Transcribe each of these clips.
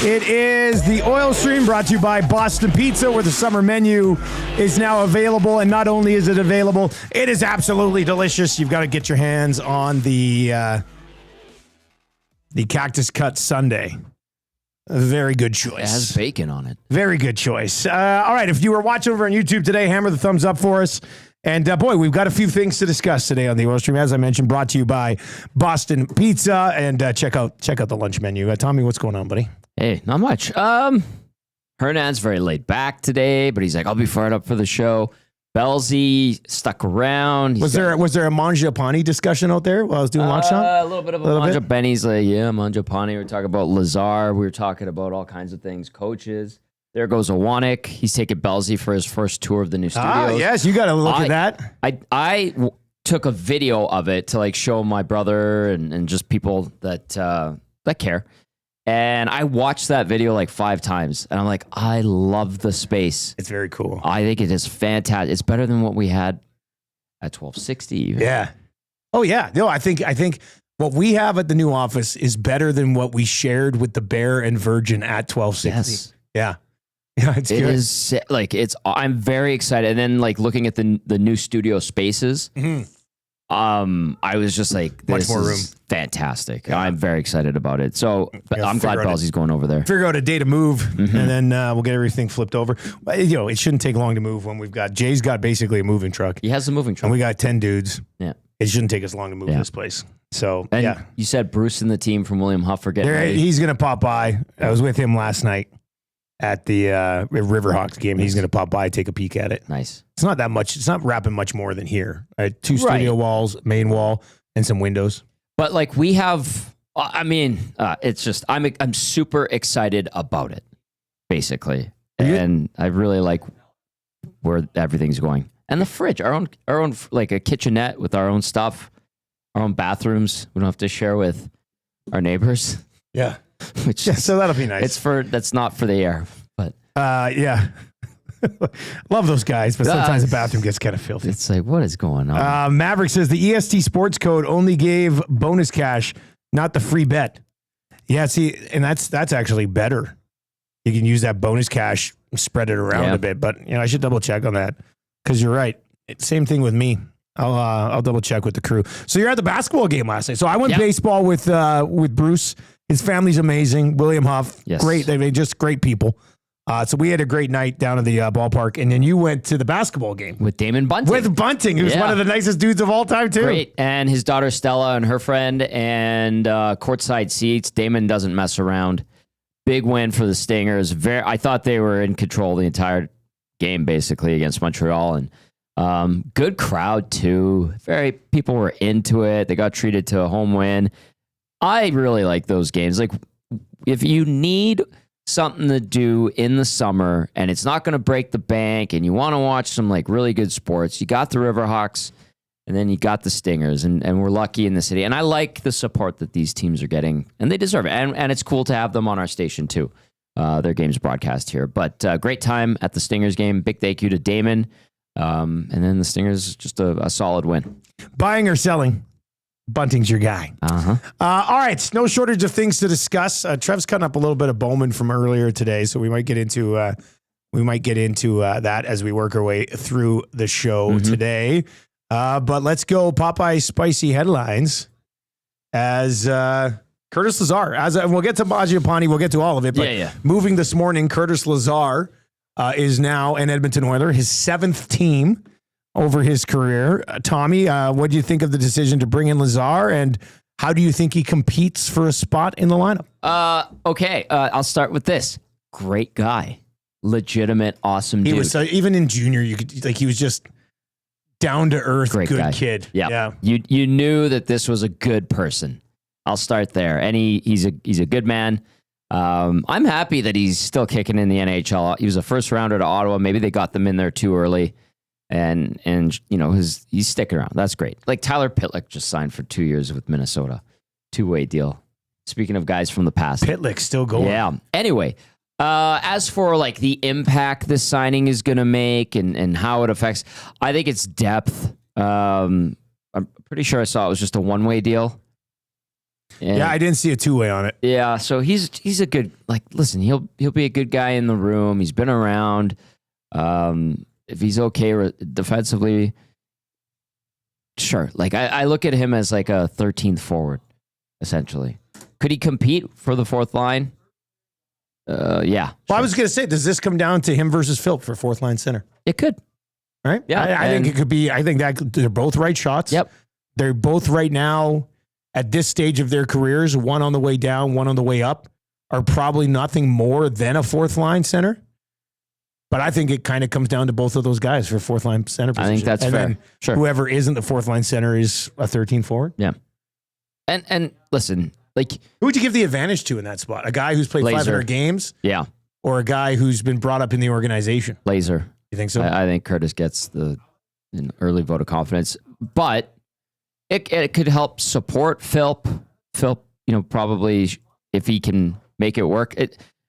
It is the Oil Stream brought to you by Boston Pizza, where the summer menu is now available. And not only is it available, it is absolutely delicious. You've got to get your hands on the Cactus Cut Sundae. A very good choice. It has bacon on it. Very good choice. All right, if you were watching over on YouTube today, hammer the thumbs up for us. And boy, we've got a few things to discuss today on the Oil Stream. As I mentioned, brought to you by Boston Pizza. And check out the lunch menu. Tommy, what's going on, buddy? Hey, not much. Hernan's very laid back today, but he's like, I'll be fired up for the show. Belsey stuck around. Was there a Mangiapane discussion out there while I was doing lunch time? A little bit of a Mangiapane's like, yeah, Mangiapane. We were talking about Lazar. We were talking about all kinds of things, coaches. There goes Awanik. He's taking Belsey for his first tour of the new studios. Ah, yes, you got to look at that. I took a video of it to like show my brother and just people that care. And I watched that video like 5 times. And I'm like, I love the space. It's very cool. I think it is fantastic. It's better than what we had at 1260. Even. Yeah. Oh, yeah. No, I think what we have at the new office is better than what we shared with the Bear and Virgin at 1260. Yes. Yeah. Yeah, it's good. It is like, I'm very excited. And then like looking at the new studio spaces, I was just like, this much more room. Is fantastic. Yeah. I'm very excited about it. So Yeah, I'm glad Belsey's going over there. Figure out a day to move, and then we'll get everything flipped over. But, it shouldn't take long to move when Jay's got basically a moving truck. He has a moving truck. And we got 10 dudes. Yeah. It shouldn't take us long to move this place. So, and you said Bruce and the team from William Huff are getting ready. He's going to pop by. I was with him last night at the Riverhawks game. He's going to pop by, take a peek at it. Nice. It's not that much. It's not wrapping much more than here. 2 studio walls, main wall, and some windows. But like we have, it's just, I'm super excited about it, basically. And I really like where everything's going. And the fridge, our own like a kitchenette with our own stuff, our own bathrooms. We don't have to share with our neighbors. Yeah. So that'll be nice. That's not for the air, but yeah. Love those guys, but sometimes the bathroom gets kind of filthy. It's like, what is going on? Maverick says the EST sports code only gave bonus cash, not the free bet. Yeah, see, and that's actually better. You can use that bonus cash, spread it around a bit, but I should double check on that because you're right. Same thing with me. I'll double check with the crew. So you're at the basketball game last night. So I went baseball with Bruce. His family's amazing. William Huff, great. They're just great people. So we had a great night down at the ballpark, and then you went to the basketball game with Damon Bunting. With Bunting, who's one of the nicest dudes of all time, too. Great, and his daughter Stella and her friend, and courtside seats. Damon doesn't mess around. Big win for the Stingers. I thought they were in control the entire game, basically against Montreal, and good crowd too. People were into it. They got treated to a home win. I really like those games. Like if you need something to do in the summer and it's not going to break the bank and you want to watch some like really good sports, you got the Riverhawks and then you got the Stingers, and we're lucky in the city. And I like the support that these teams are getting, and they deserve it. And it's cool to have them on our station too. Their games broadcast here, but great time at the Stingers game. Big thank you to Damon. And then the Stingers, just a solid win. Buying or selling? Bunting's your guy. All right, no shortage of things to discuss. Trev's cutting up a little bit of Bowman from earlier today, so we might get into that as we work our way through the show today. But let's go Popeye spicy headlines as Curtis Lazar. We'll get to Mangiapane, we'll get to all of it. But moving this morning, Curtis Lazar is now an Edmonton Oiler, his 7th team over his career. Tommy, what do you think of the decision to bring in Lazar, and how do you think he competes for a spot in the lineup? Okay, I'll start with this. Great guy. Legitimate, awesome dude. He was, even in junior, you could he was just down to earth, good guy. Kid. Yeah. You knew that this was a good person. I'll start there. And he's a good man. I'm happy that he's still kicking in the NHL. He was a first rounder to Ottawa. Maybe they got them in there too early. And he's sticking around. That's great. Like Tyler Pitlick just signed for 2 years with Minnesota. 2-way deal. Speaking of guys from the past. Pitlick's still going. Yeah. Anyway, as for like the impact this signing is going to make and how it affects, I think it's depth. I'm pretty sure I saw it was just a 1-way deal. Yeah, I didn't see a two-way on it. Yeah, so he's a good, like, listen, he'll be a good guy in the room. He's been around. If he's okay defensively, sure. Like, I look at him as like a 13th forward, essentially. Could he compete for the fourth line? Yeah. Well, sure. I was going to say, does this come down to him versus Philp for fourth line center? It could. Right? Yeah. I think it could be. I think that they're both right shots. Yep. They're both right now at this stage of their careers, one on the way down, one on the way up, are probably nothing more than a fourth line center. But I think it kind of comes down to both of those guys for fourth line center position. I think that's fair. Then sure. Whoever isn't the fourth line center is a 13 forward. Yeah. And listen, like, who would you give the advantage to in that spot? A guy who's played Lazar. 500 games? Yeah. Or a guy who's been brought up in the organization? Lazar. You think so? I think Curtis gets an early vote of confidence, but it could help support Philp. Philp, probably if he can make it work.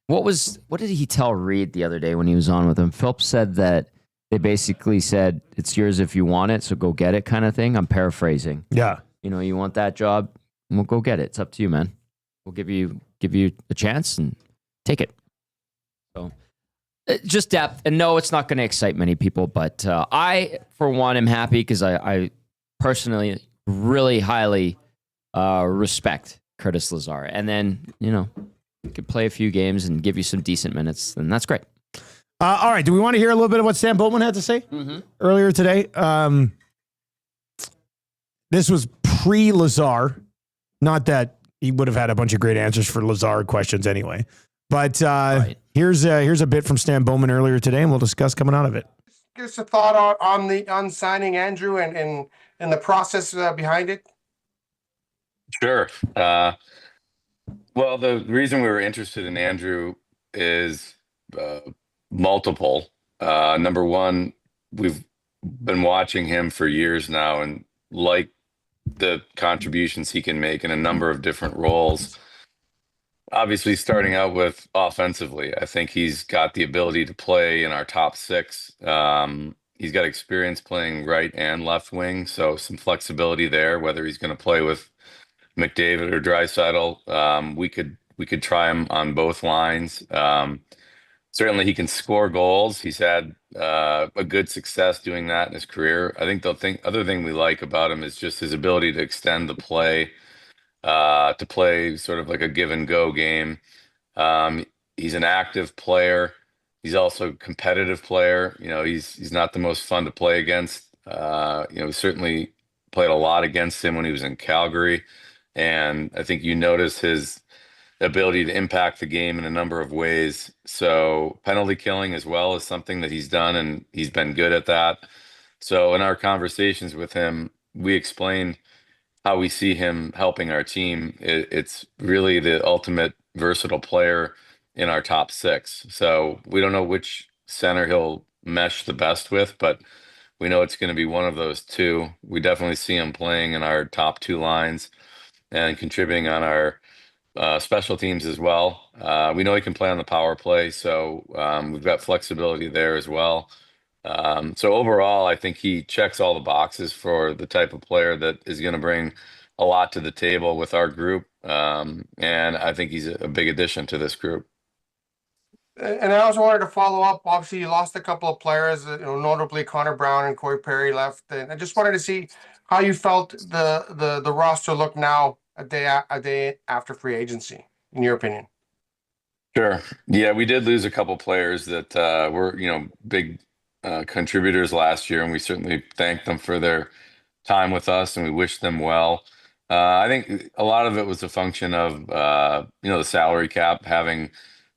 What did he tell Reed the other day when he was on with him? Philp said that they basically said, it's yours if you want it, so go get it kind of thing. I'm paraphrasing. Yeah. You want that job? We'll go get it. It's up to you, man. We'll give you a chance and take it. So just depth. And no, it's not going to excite many people, but I, for one, am happy because I personally really highly respect Curtis Lazar. And then, you could play a few games and give you some decent minutes, and that's great. All right. Do we want to hear a little bit of what Sam Bowman had to say earlier today? This was pre-Lazar. Not that he would have had a bunch of great answers for Lazar questions anyway. But right. Here's a bit from Stan Bowman earlier today, and we'll discuss coming out of it. Give us a thought on signing Andrew and the process behind it. Sure. Well, the reason we were interested in Andrew is multiple. Number one, we've been watching him for years now and like the contributions he can make in a number of different roles. Obviously, starting out with offensively, I think he's got the ability to play in our top six. He's got experience playing right and left wing, so some flexibility there, whether he's going to play with McDavid or Draisaitl. We could try him on both lines. Certainly he can score goals. He's had a good success doing that in his career. I think the other thing we like about him is just his ability to extend the play, to play sort of like a give and go game. He's an active player. He's also a competitive player. He's not the most fun to play against. We certainly played a lot against him when he was in Calgary. And I think you notice his ability to impact the game in a number of ways. So penalty killing as well is something that he's done, and he's been good at that. So in our conversations with him, we explained how we see him helping our team. It's really the ultimate versatile player in our top six. So we don't know which center he'll mesh the best with, but we know it's going to be one of those two. We definitely see him playing in our top two lines and contributing on our special teams as well. We know he can play on the power play, so we've got flexibility there as well. So overall, I think he checks all the boxes for the type of player that is going to bring a lot to the table with our group. And I think he's a big addition to this group. And I also wanted to follow up. Obviously, you lost a couple of players, notably Connor Brown and Corey Perry left. And I just wanted to see how you felt the roster look now a day after free agency, in your opinion. Sure. Yeah, we did lose a couple players that were, big contributors last year, and we certainly thank them for their time with us, and we wish them well. I think a lot of it was a function of, the salary cap having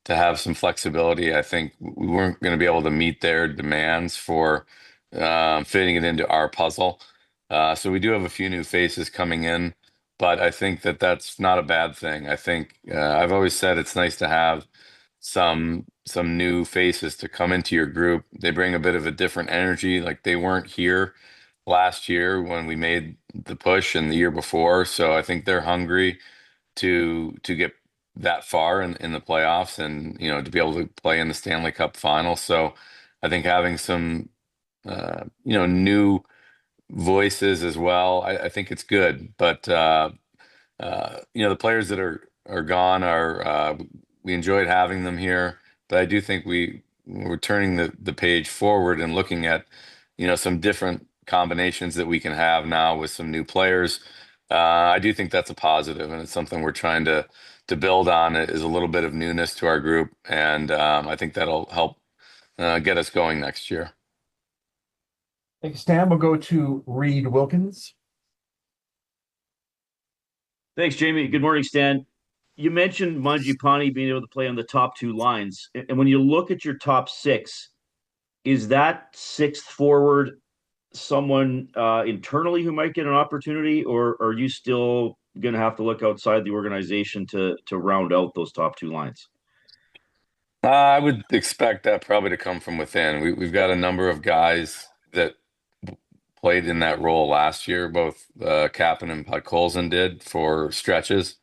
to have some flexibility. I think we weren't going to be able to meet their demands for fitting it into our puzzle. So we do have a few new faces coming in, but I think that that's not a bad thing. I think I've always said it's nice to have some new faces to come into your group. They bring a bit of a different energy. Like, they weren't here last year when we made the push and the year before. So I think they're hungry to get that far in the playoffs and, to be able to play in the Stanley Cup final. So I think having some, new voices as well, I think it's good. But the players that are gone we enjoyed having them here, but I do think we're turning the page forward and looking at, some different combinations that we can have now with some new players. I do think that's a positive, and it's something we're trying to build on. It is a little bit of newness to our group, and I think that'll help get us going next year. Thanks, Stan. We'll go to Reed Wilkins. Thanks, Jamie. Good morning, Stan. You mentioned Mangiapane being able to play on the top two lines. And when you look at your top six, is that sixth forward someone internally who might get an opportunity, or are you still going to have to look outside the organization to round out those top two lines? I would expect that probably to come from within. We've got a number of guys that played in that role last year. Both Kapanen and Podkolzin did for stretches.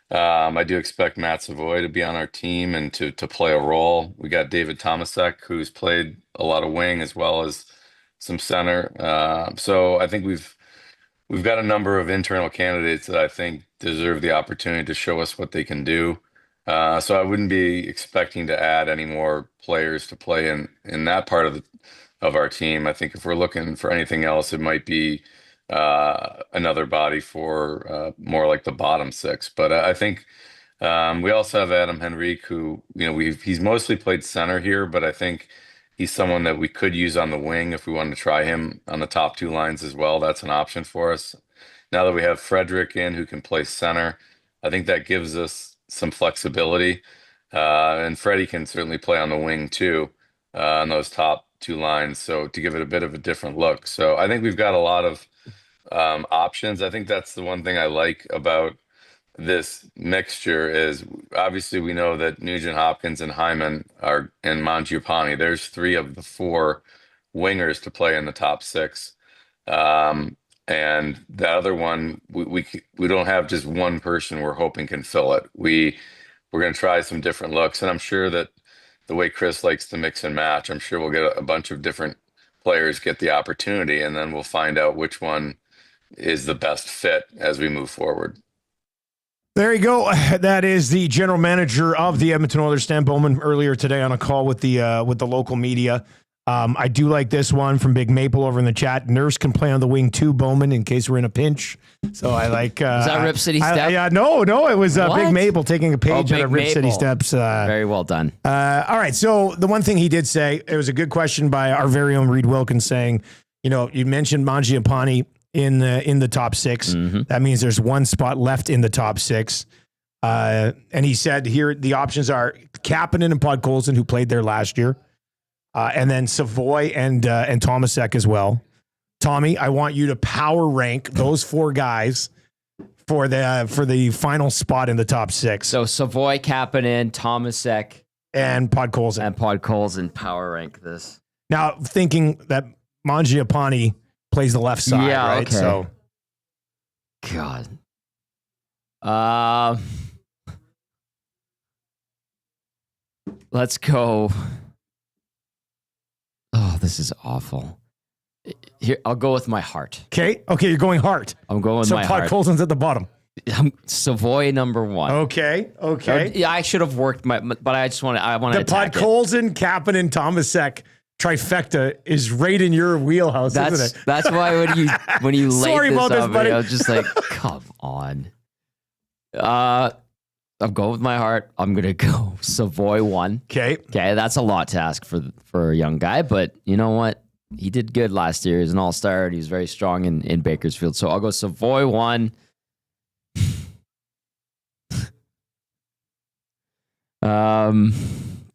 I do expect Matt Savoy to be on our team and to play a role. We got David Tomasek, who's played a lot of wing as well as some center. So I think we've got a number of internal candidates that I think deserve the opportunity to show us what they can do. So I wouldn't be expecting to add any more players to play in that part of our team. I think if we're looking for anything else, it might be another body for more like the bottom six. But I think we also have Adam Henrique, who he's mostly played center here, but I think he's someone that we could use on the wing if we wanted to try him on the top two lines as well. That's an option for us. Now that we have Frederick in, who can play center, I think that gives us some flexibility. And Freddie can certainly play on the wing too, on those top two lines. So to give it a bit of a different look. So I think we've got a lot of options. I think that's the one thing I like about this mixture is obviously we know that Nugent Hopkins and Hyman and Mangiapane. There's 3 of the 4 wingers to play in the top 6. And the other one, we don't have just one person we're hoping can fill it. We're going to try some different looks, and I'm sure that the way Chris likes to mix and match, I'm sure we'll get a bunch of different players get the opportunity, and then we'll find out which one is the best fit as we move forward. There you go. That is the general manager of the Edmonton Oilers, Stan Bowman, earlier today on a call with the local media. I do like this one from Big Maple over in the chat. Nurse can play on the wing too, Bowman, in case we're in a pinch. So I like. Is that Rip City Step? Yeah, no, it was Big Maple taking a page out of Rip City Steps. Very well done. All right. So the one thing he did say, it was a good question by our very own Reed Wilkins saying, you mentioned Mangiapane in the top 6. Mm-hmm. That means there's one spot left in the top 6. And he said here the options are Kapanen and Podkolzin, who played there last year. And then Savoy and Tomasek as well. Tommy, I want you to power rank those 4 guys for the final spot in the top 6. So Savoy, Kapanen, Tomasek, and Podkolzin power rank this. Now thinking that Mangiapane plays the left side, right? Okay. So, God. Let's go. Oh, this is awful. Here, I'll go with my heart. Okay, you're going heart. I'm going with my heart. So Podkolzin's at the bottom. Savoy number 1. Okay. Yeah, I should have worked but I want to attack Podkolzin, Kapanen, Tomasek trifecta is right in your wheelhouse, isn't it? That's why when you laid this about on me, I was just like, come on. I'm going with my heart. I'm gonna go Savoy 1. Okay, that's a lot to ask for a young guy, but you know what? He did good last year. He's an all-star, and he's very strong in Bakersfield. So I'll go Savoy 1.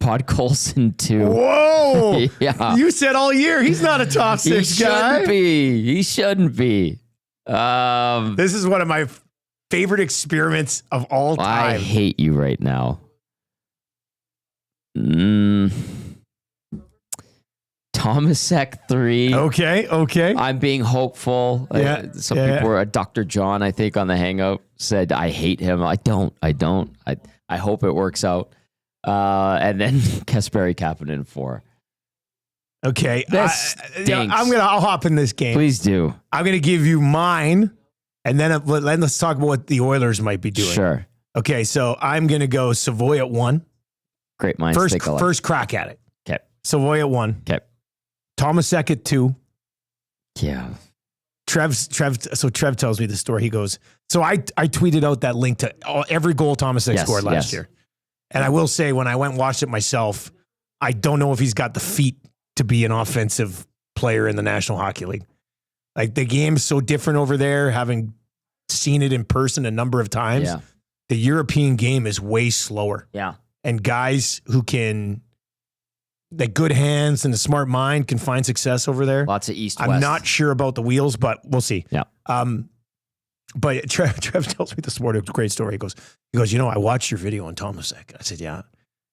Podkolzin 2. Whoa! Yeah. You said all year he's not a top 6 guy. He shouldn't be. This is one of my favorite experiments of all time. I hate you right now. Tomasek 3. Okay. I'm being hopeful. Yeah. Some people were, Dr. John, I think, on the Hangout said, I hate him. I don't. I hope it works out. And then Kasperi Kapanen 4. Okay. This stinks. I'll hop in this game. Please do. I'm going to give you mine And then let's talk about what the Oilers might be doing. Sure. Okay, so I'm going to go Savoy at 1. Great minds think alike. First crack at it. Okay. Savoy at 1. Okay. Tomasek at 2. Yeah. Trev tells me the story. He goes, so I tweeted out that link to every goal Tomasek scored last year. And I will say, when I went and watched it myself, I don't know if he's got the feet to be an offensive player in the National Hockey League. Like, the game's so different over there, having seen it in person a number of times. Yeah. The European game is way slower. Yeah. And guys who can, that good hands and a smart mind can find success over there. Lots of east-west. I'm not sure about the wheels, but we'll see. Yeah. But Trev tells me this morning, it's a great story. He goes, I watched your video on Tomasek. I said, yeah.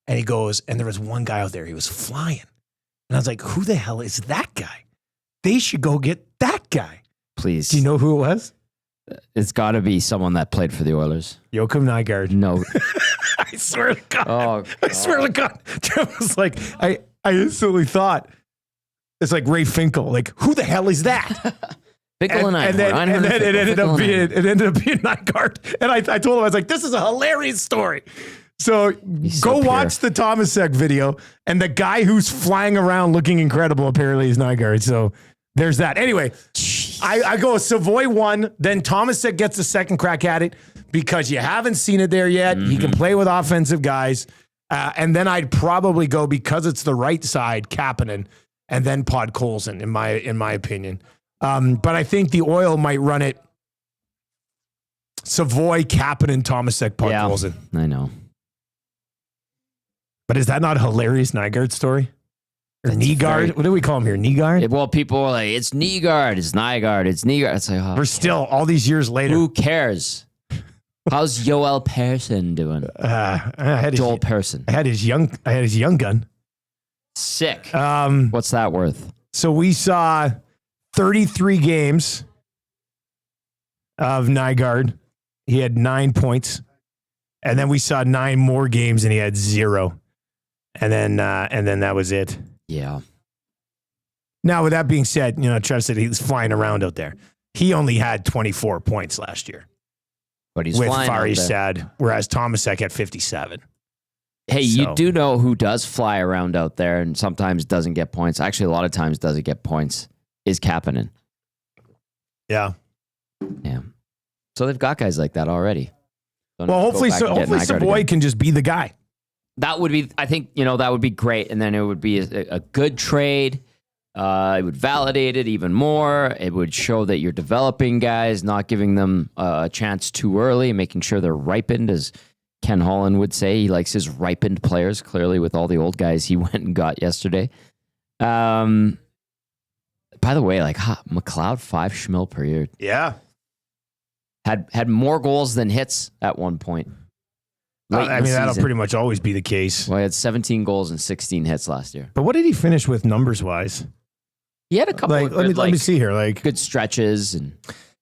And he goes, and there was one guy out there, he was flying. And I was like, who the hell is that guy? They should go get that guy. Please. Do you know who it was? It's got to be someone that played for the Oilers. Joachim Nygaard. No. I swear to God. Oh, I swear to God. Trev was like, I instantly thought, it's like Ray Finkel. Like, who the hell is that? Finkel and then it ended up being Nygaard. And I told him, I was like, this is a hilarious story. So go watch the Tomasek video, and the guy who's flying around looking incredible apparently is Nygaard. So there's that. Anyway, I go Savoy 1, then Tomasek gets the second crack at it because you haven't seen it there yet. Mm-hmm. He can play with offensive guys. And then I'd probably go, because it's the right side, Kapanen, and then Podkolzin, in my opinion. But I think the Oil might run it Savoy, Kapanen, Tomasek, Podkolzin. Yeah, I know. But is that not a hilarious Nygaard story? Or Nygaard? What do we call him here? Nygaard? Well, people are like, it's Nygaard, it's Nygaard, it's Nygaard. It's like, we're still, all these years later. Who cares? How's Joel Persson doing? Joel Persson. I had his young gun. Sick. What's that worth? So we saw 33 games of Nygaard. He had 9 points. And then we saw 9 more games and he had 0. And then that was it. Yeah. Now, with that being said, Trev said he was flying around out there. He only had 24 points last year. But he's with flying Faristad, whereas Tomasek had 57. Hey, you do know who does fly around out there and sometimes doesn't get points. Actually, a lot of times doesn't get points. Is Kapanen. Yeah. Yeah. So they've got guys like that already. Well, hopefully Savoy can just be the guy. That would be, I think, that would be great. And then it would be a good trade. It would validate it even more. It would show that you're developing guys, not giving them a chance too early, making sure they're ripened, as Ken Holland would say. He likes his ripened players, clearly, with all the old guys he went and got yesterday. By the way, McLeod, 5 schmil per year. Yeah. Had more goals than hits at one point. That'll pretty much always be the case. Well, he had 17 goals and 16 hits last year. But what did he finish with numbers-wise? He had a couple of good, let me see here. Good stretches. And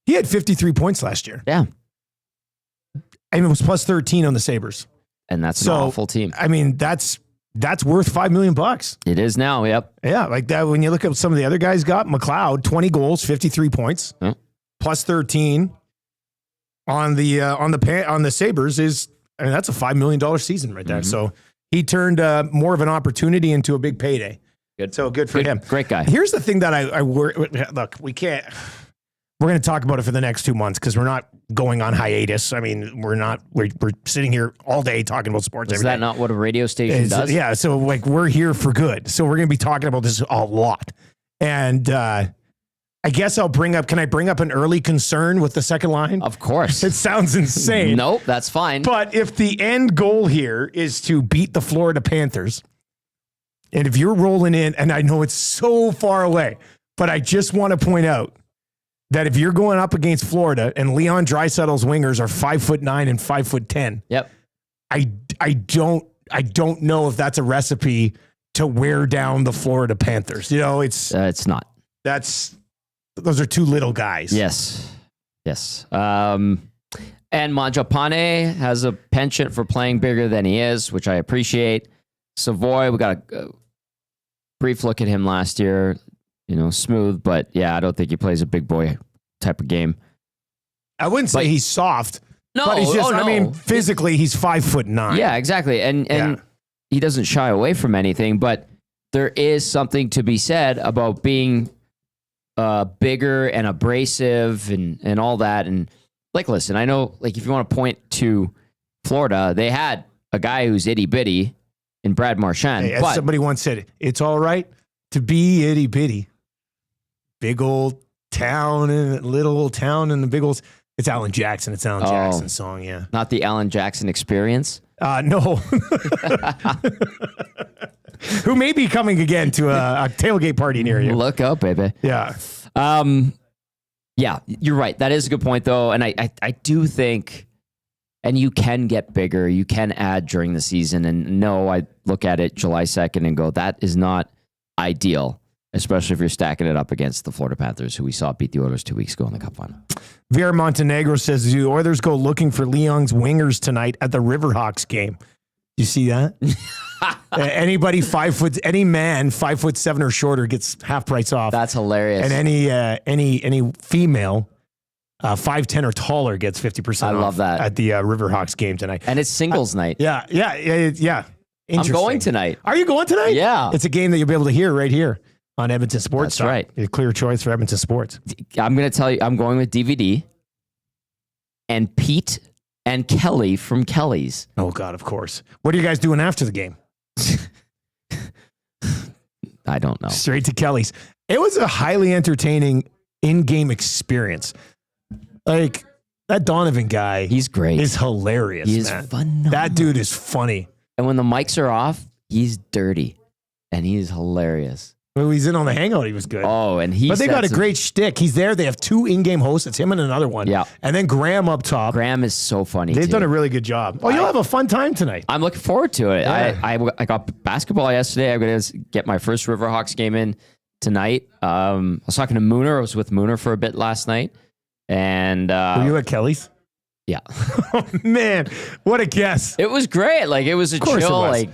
he had 53 points last year. Yeah. And it was plus 13 on the Sabres. And that's an awful team. I mean, that's worth $5 million. It is now, yep. Yeah, like that. When you look at some of the other guys got, McLeod, 20 goals, 53 points, plus 13 on the Sabres is, that's a $5 million season right there. Mm-hmm. So he turned more of an opportunity into a big payday. Good. So good for him. Great guy. Here's the thing that I worry. Look, we're going to talk about it for the next 2 months because we're not going on hiatus. I mean, we're sitting here all day talking about sports. Is that not what a radio station does? Yeah. So we're here for good. So we're going to be talking about this a lot. And I guess can I bring up an early concern with the second line? Of course. It sounds insane. Nope, that's fine. But if the end goal here is to beat the Florida Panthers, and if you're rolling in, and I know it's so far away, but I just want to point out that if you're going up against Florida and Leon Draisaitl's wingers are 5'9" and 5'10", yep. I don't know if that's a recipe to wear down the Florida Panthers. It's not. Those are two little guys. Yes. And Mangiapane has a penchant for playing bigger than he is, which I appreciate. Savoy, we got a brief look at him last year. Smooth, but yeah, I don't think he plays a big boy type of game. I wouldn't say he's soft. No, but he's just, no. I mean, physically, he's 5'9". Yeah, exactly. And he doesn't shy away from anything, but there is something to be said about being bigger and abrasive and all that. And like, listen, I know, like, if you want to point to Florida, they had a guy who's itty bitty in Brad Marchand. Hey, as somebody once said, it's all right to be itty bitty. Big old town and little old town and the big old. It's Alan Jackson. It's Alan Jackson's song. Yeah, not the Alan Jackson Experience. No. Who may be coming again to a tailgate party near you? Look up, baby. Yeah. Yeah, you're right. That is a good point, though, and I do think, and you can get bigger. You can add during the season, and no, I look at it July 2nd and go, that is not ideal. Especially if you're stacking it up against the Florida Panthers, who we saw beat the Oilers 2 weeks ago in the Cup final. Vera Montenegro says, the Oilers go looking for Leon's wingers tonight at the Riverhawks game. You see that? Anybody any man 5'7" or shorter gets half price off. That's hilarious. And any female 5'10" or taller gets 50% off. I love that at the Riverhawks game tonight. And it's singles night. Yeah. I'm going tonight. Are you going tonight? Yeah. It's a game that you'll be able to hear right here on Edmonton Sports Talk. That's right. A clear choice for Edmonton Sports. I'm going to tell you, I'm going with DVD and Pete and Kelly from Kelly's. Oh, God, of course. What are you guys doing after the game? I don't know. Straight to Kelly's. It was a highly entertaining in-game experience. Like, that Donovan guy. He's great. Is hilarious, He's phenomenal. That dude is funny. And when the mics are off, he's dirty. And he's hilarious. Well, he's in on the hangout. He was good. Oh, and but they got a great shtick. He's there. They have 2 in-game hosts. It's him and another one. Yeah. And then Graham up top. Graham is so funny. They've done a really good job. Oh, you'll have a fun time tonight. I'm looking forward to it. Yeah. I got basketball yesterday. I'm going to get my first Riverhawks game in tonight. I was talking to Mooner. I was with Mooner for a bit last night. And were you at Kelly's? Yeah. Oh, man. What a guess. It was great. Like, it was a chill, like.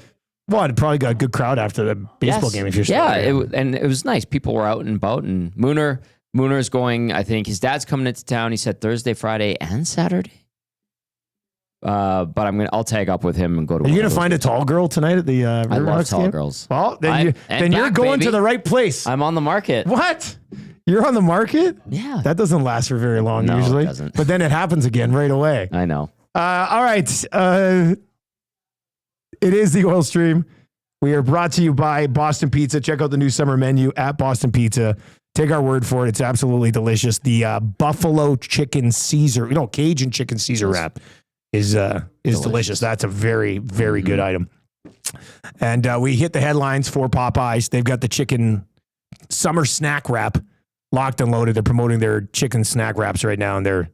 Well, it probably got a good crowd after the baseball game if you're still there. And it was nice. People were out and about, and Mooner's going, I think his dad's coming into town. He said Thursday, Friday, and Saturday. But I'll tag up with him and go to. Are you gonna find a tall girl tonight at the I love tall game? girls. Well, then you're going to the right place. I'm on the market. What? You're on the market? Yeah. That doesn't last for very long usually. It doesn't. But then it happens again right away. I know. All right. It is the Oil Stream. We are brought to you by Boston Pizza. Check out the new summer menu at Boston Pizza. Take our word for it. It's absolutely delicious. The Buffalo Chicken Caesar, Cajun Chicken Caesar wrap is delicious. That's a very, very good item. And we hit the headlines for Popeyes. They've got the chicken summer snack wrap locked and loaded. They're promoting their chicken snack wraps right now, and they're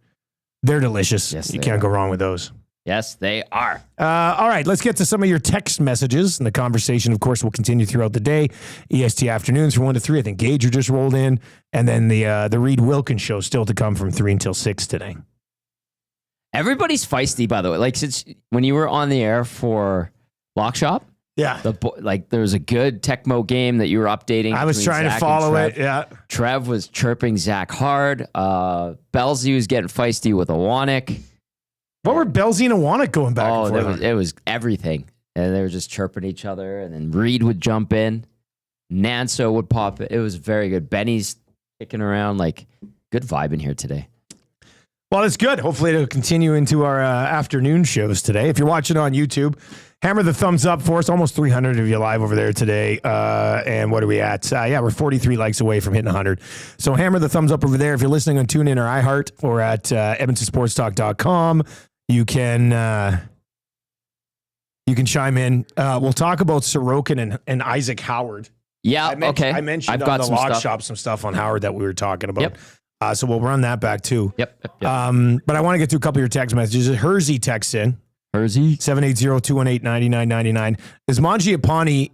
delicious. Yes, you can't go wrong with those. Yes, they are. All right, let's get to some of your text messages. And the conversation, of course, will continue throughout the day. EST afternoons from 1 to 3. I think Gager just rolled in. And then the Reed Wilkins show still to come from 3 until 6 today. Everybody's feisty, by the way. Like, since when you were on the air for Lock Shop, yeah, there was a good Tecmo game that you were updating. I was trying to follow it. Yeah, Trev was chirping Zach hard. Belsey was getting feisty with Awanik. What were Belsey and Awanik going back and forth? It was everything. And they were just chirping each other. And then Reed would jump in. Nanso would pop it. It was very good. Benny's kicking around. Like, good vibe in here today. Well, it's good. Hopefully it'll continue into our afternoon shows today. If you're watching on YouTube, hammer the thumbs up for us. Almost 300 of you live over there today. And what are we at? We're 43 likes away from hitting 100. So hammer the thumbs up over there. If you're listening on TuneIn or iHeart or at EdmontonSportsTalk.com, you can chime in. We'll talk about Sorokin and Isaac Howard. Yeah, okay. I mentioned on the Lock Shop some stuff on Howard that we were talking about. Yep. So we'll run that back too. Yep. But I want to get to a couple of your text messages. Hersey texts in. Hersey? 780-218-9999. Is Mangiapane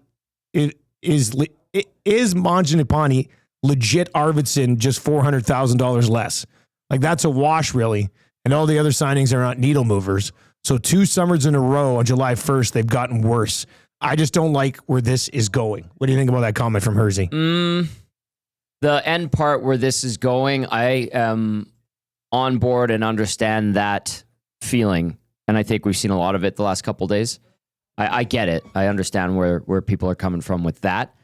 legit Arvidsson just $400,000 less? Like, that's a wash, really. And all the other signings are not needle movers. So 2 summers in a row on July 1st, they've gotten worse. I just don't like where this is going. What do you think about that comment from Hersey? The end part where this is going, I am on board and understand that feeling. And I think we've seen a lot of it the last couple of days. I get it. I understand where people are coming from with that.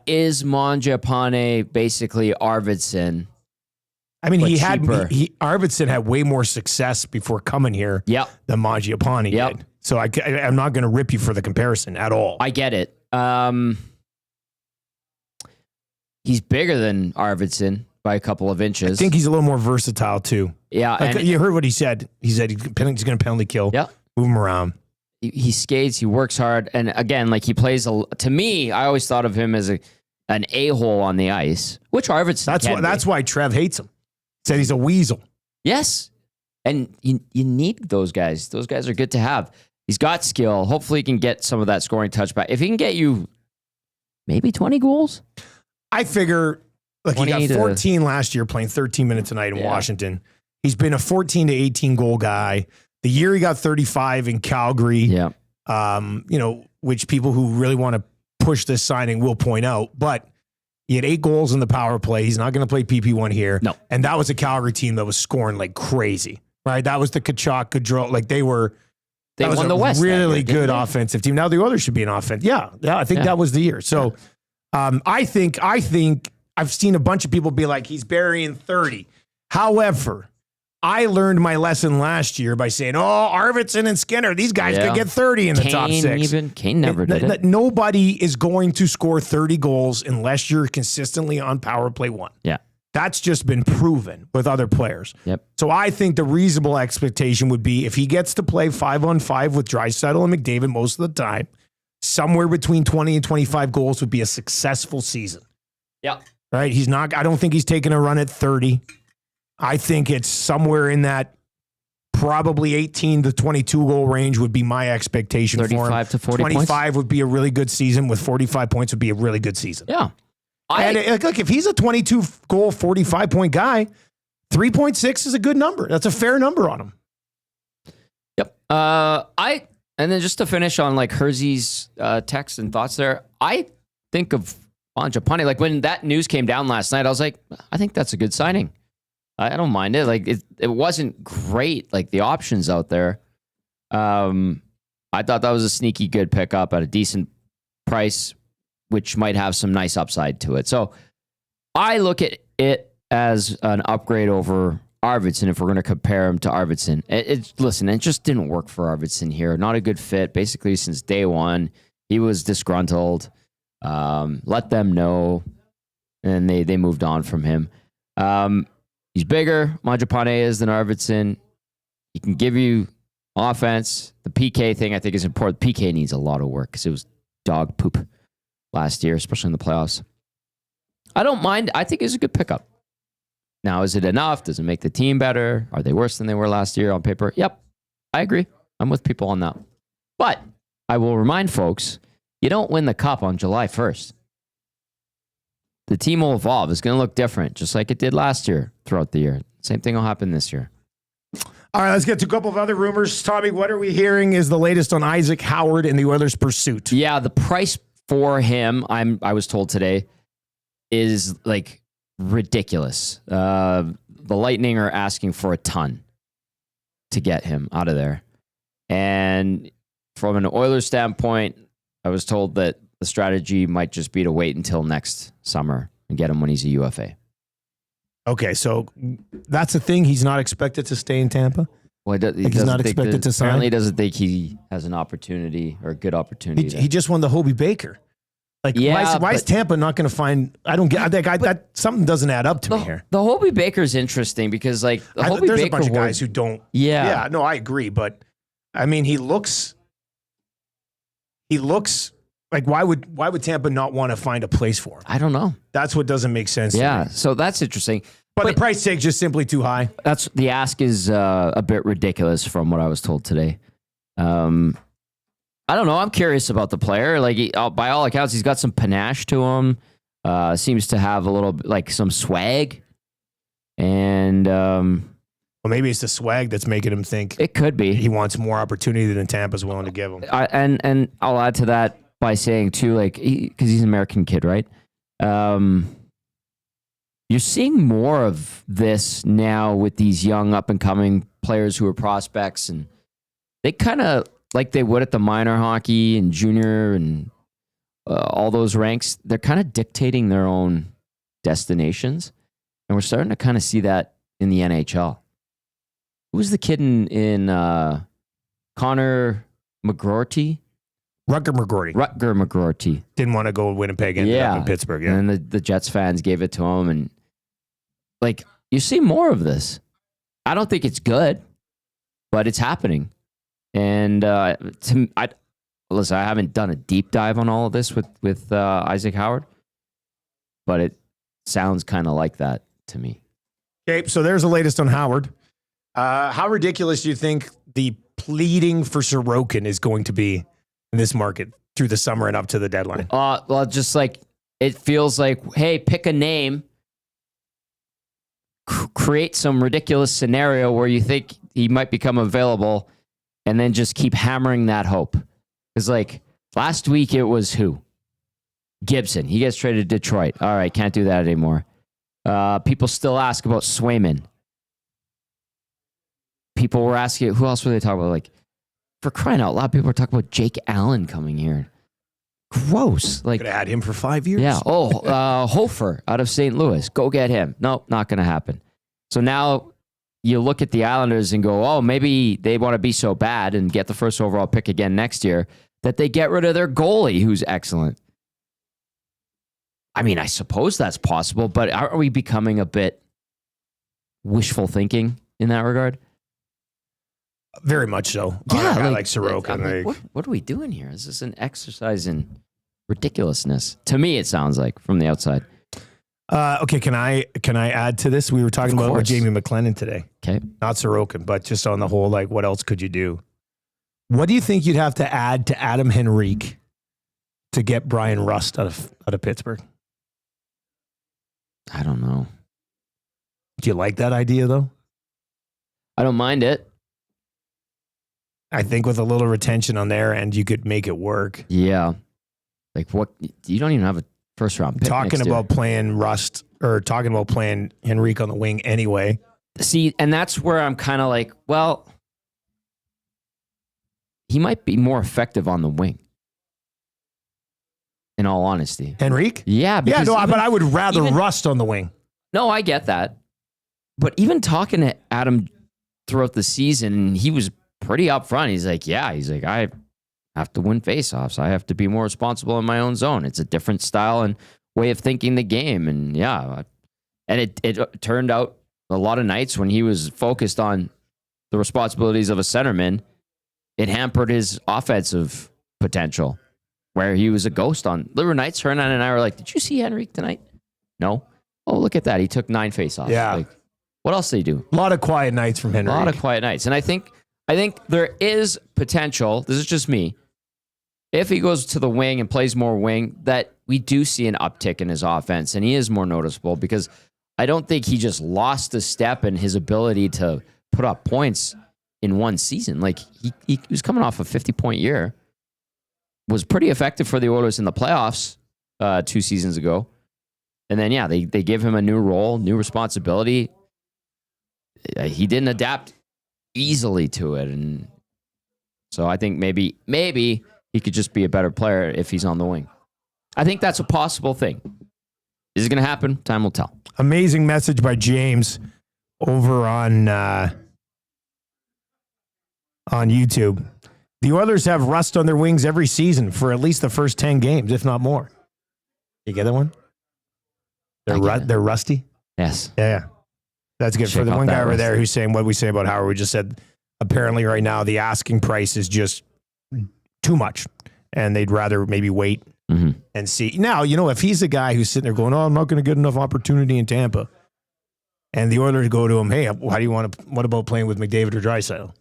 Is Mangiapane basically Arvidsson? I mean, cheaper. Arvidsson had way more success before coming here than Mangiapane did. So I'm not going to rip you for the comparison at all. I get it. He's bigger than Arvidsson by a couple of inches. I think he's a little more versatile too. Yeah. Like, you heard what he said. He said he's going to penalty kill. Yeah. Move him around. He skates, he works hard, and again, like he plays. To me, I always thought of him as an a-hole on the ice, which Arvidsson. That's why Trev hates him. Said he's a weasel. Yes, and you need those guys. Those guys are good to have. He's got skill. Hopefully, he can get some of that scoring touch back. If he can get you maybe 20 goals, I figure. Look, he got 14 last year, playing 13 minutes a night in Washington. He's been a 14 to 18 goal guy. The year he got 35 in Calgary, which people who really want to push this signing will point out, but he had 8 goals in the power play. He's not going to play PP1 here. No. And that was a Calgary team that was scoring like crazy, right? That was the Kachuk, Gaudreau. Like they won the West. Really good offensive team. Now the Oilers should be an offense. Yeah. I think that was the year. So I think I've seen a bunch of people be like, he's burying 30. However, I learned my lesson last year by saying, Arvidsson and Skinner, these guys could get 30 in the top 6. Kane never did it. Nobody is going to score 30 goals unless you're consistently on power play 1. Yeah. That's just been proven with other players. Yep. So I think the reasonable expectation would be if he gets to play 5-on-5 with Draisaitl and McDavid most of the time, somewhere between 20 and 25 goals would be a successful season. Yeah. Right? I don't think he's taking a run at 30. I think it's somewhere in that probably 18 to 22 goal range would be my expectation for him. 35 to 40 25 points? would be a really good season. With 45 points would be a really good season. Yeah. Look, if he's a 22 goal, 45 point guy, 3.6 is a good number. That's a fair number on him. Yep. And then just to finish on like Hersey's text and thoughts there, I think of Mangiapane. Like when that news came down last night, I was like, I think that's a good signing. I don't mind it. Like it wasn't great. Like the options out there. I thought that was a sneaky good pickup at a decent price, which might have some nice upside to it. So I look at it as an upgrade over Arvidsson if we're going to compare him to Arvidsson. Listen, it just didn't work for Arvidsson here. Not a good fit. Basically, since day one, he was disgruntled. Let them know, and they moved on from him. He's bigger, Mangiapane is, than Arvidsson. He can give you offense. The PK thing I think is important. PK needs a lot of work because it was dog poop last year, especially in the playoffs. I don't mind. I think it's a good pickup. Now, is it enough? Does it make the team better? Are they worse than they were last year on paper? Yep, I agree. I'm with people on that. But I will remind folks, you don't win the cup on July 1st. The team will evolve. It's going to look different, just like it did last year throughout the year. Same thing will happen this year. All right, let's get to a couple of other rumors. Tommy, what are we hearing is the latest on Isaac Howard and the Oilers' pursuit? Yeah, the price for him, I was told today, is like ridiculous. The Lightning are asking for a ton to get him out of there. And from an Oilers standpoint, I was told that the strategy might just be to wait until next summer and get him when he's a UFA. Okay, so that's the thing. He's not expected to stay in Tampa? Well, he's not expected to sign? Apparently he doesn't think he has an opportunity or a good opportunity. He just won the Hobie Baker. Like, why is Tampa not going to find? I don't get. I think that something doesn't add up to me here. The Hobie Baker is interesting because, like, there's a bunch of guys who don't. Yeah, no, I agree, but I mean, he looks like why would Tampa not want to find a place for him? I don't know. That's what doesn't make sense. Yeah, to me. so that's interesting. But the price tag's just simply too high. That's the ask is a bit ridiculous from what I was told today. I don't know. I'm curious about the player. Like, by all accounts, he's got some panache to him. Seems to have a little, like, some swag. And well, maybe it's the swag that's making him think it could be he wants more opportunity than Tampa's willing to give him. And I'll add to that by saying too, like, because he's an American kid, right? You're seeing more of this now with these young up-and-coming players who are prospects, and they kind of, like they would at the minor hockey and junior and all those ranks, they're kind of dictating their own destinations, and we're starting to kind of see that in the NHL. Who was the kid in Connor McGroarty? Rutger McGroarty. Didn't want to go to Winnipeg and ended up in Pittsburgh. Yeah. And the Jets fans gave it to him. And like, you see more of this. I don't think it's good, but it's happening. And listen, I haven't done a deep dive on all of this with Isaac Howard, but it sounds kind of like that to me. Okay, so there's the latest on Howard. How ridiculous do you think the pleading for Sorokin is going to be in this market through the summer and up to the deadline? Well, just like it feels like, hey, pick a name, create some ridiculous scenario where you think he might become available, and then just keep hammering that hope. Because like last week it was who? Gibson. He gets traded to Detroit. All right, can't do that anymore. People still ask about Swayman. People were asking, who else were they talking about? Like, for crying out loud, people were talking about Jake Allen coming here. Gross. Like, could have had him for 5 years. Yeah. Hofer out of St. Louis. Go get him. Nope, not going to happen. So now you look at the Islanders and go, oh, maybe they want to be so bad and get the first overall pick again next year that they get rid of their goalie, who's excellent. I mean, I suppose that's possible, but are we becoming a bit wishful thinking in that regard? Very much so. Yeah, like Sorokin. What are we doing here? Is this an exercise in ridiculousness? To me, it sounds like from the outside. Okay, can I add to this? We were talking about with Jamie McLennan today. Okay, not Sorokin, but just on the whole, like, what else could you do? What do you think you'd have to add to Adam Henrique to get Brian Rust out of Pittsburgh? I don't know. Do you like that idea though? I don't mind it. I think with a little retention on their end, you could make it work. Yeah. Like what? You don't even have a first round pick. Talking about playing Rust or talking about playing Henrique on the wing anyway. See, and that's where I'm kind of like, well, he might be more effective on the wing. In all honesty. Henrique? Yeah. Yeah, no, but I would rather Rust on the wing. No, I get that. But even talking to Adam throughout the season, he was pretty upfront. He's like, I have to win faceoffs. I have to be more responsible in my own zone. It's a different style and way of thinking the game. And yeah, and it turned out a lot of nights when he was focused on the responsibilities of a centerman, it hampered his offensive potential, where he was a ghost on. There were nights Hernan and I were like, did you see Henrique tonight? No. Oh, look at that. He took 9 faceoffs. Yeah. Like, what else did he do? A lot of quiet nights from Henrique. A lot of quiet nights. And I think there is potential, this is just me, if he goes to the wing and plays more wing, that we do see an uptick in his offense, and he is more noticeable, because I don't think he just lost a step in his ability to put up points in one season. Like, he was coming off a 50-point year, was pretty effective for the Oilers in the playoffs 2 seasons ago. And then, yeah, they give him a new role, new responsibility. He didn't adapt easily to it. And so I think maybe he could just be a better player if he's on the wing. I think that's a possible thing. Is it going to happen? Time will tell. Amazing message by James over on YouTube. The Oilers have Rust on their wings every season for at least the first 10 games, if not more. You get that one? They're rusty? Yes. Yeah. That's good. For the one guy over there who's saying what we say about Howard, we just said apparently right now the asking price is just too much, and they'd rather maybe wait and see. Now, if he's a guy who's sitting there going, oh, I'm not going to get enough opportunity in Tampa, and the Oilers go to him, hey, how do you what about playing with McDavid or Draisaitl?